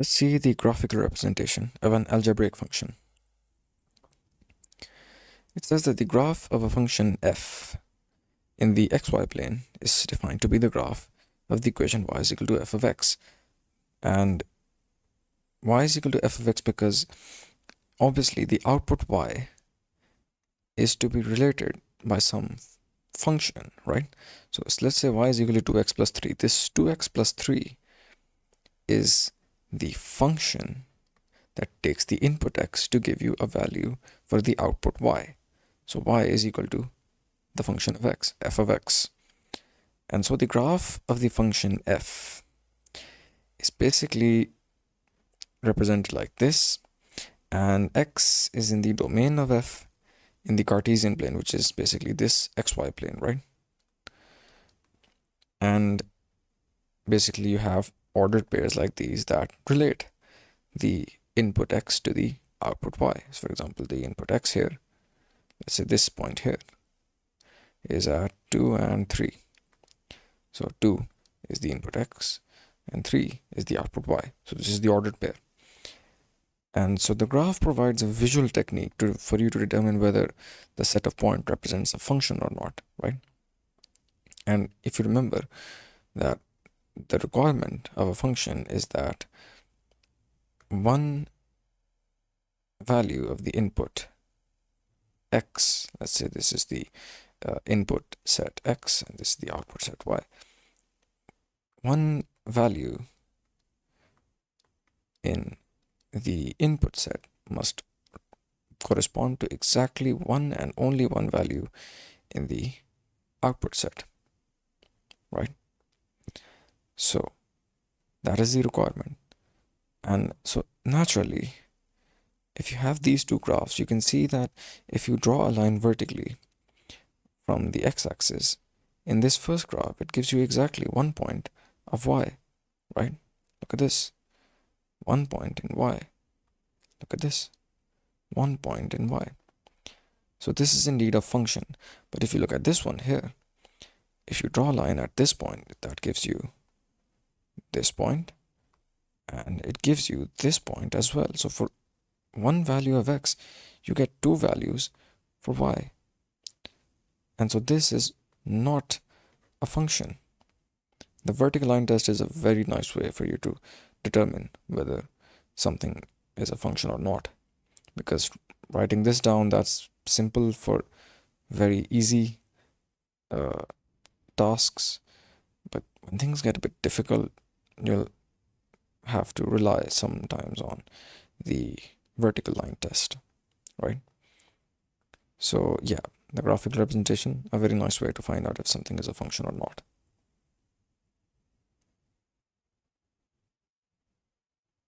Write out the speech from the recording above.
Let's see the graphical representation of an algebraic function. It says that the graph of a function f in the xy plane is defined to be the graph of the equation y is equal to f of x. And y is equal to f of x because obviously the output y is to be related by some function, right? So let's say y is equal to 2x plus 3. This 2x plus 3 is the function that takes the input x to give you a value for the output y. So y is equal to the function of x, f of x. And so the graph of the function f is basically represented like this, and x is in the domain of f in the Cartesian plane, which is basically this xy plane, right? And basically you have ordered pairs like these that relate the input x to the output y. So for example, the input x here, let's say this point here, is at 2 and 3. So 2 is the input x and 3 is the output y. So this is the ordered pair. And so the graph provides a visual technique for you to determine whether the set of points represents a function or not, right? And if you remember that the requirement of a function is that one value of the input x, let's say this is the input set x and this is the output set y, one value in the input set must correspond to exactly one and only one value in the output set, right? So that is the requirement. And so naturally, if you have these two graphs, you can see that if you draw a line vertically from the x-axis, in this first graph, it gives you exactly 1 point of y, right? Look at this, 1 point in y. Look at this, 1 point in y. So this is indeed a function. But if you look at this one here, if you draw a line at this point, that gives you this point, and it gives you this point as well. So for one value of x, you get two values for y. And so this is not a function. The vertical line test is a very nice way for you to determine whether something is a function or not. Because writing this down, that's simple for very easy tasks. But when things get a bit difficult, you'll have to rely sometimes on the vertical line test, right? So yeah, the graphical representation, a very nice way to find out if something is a function or not.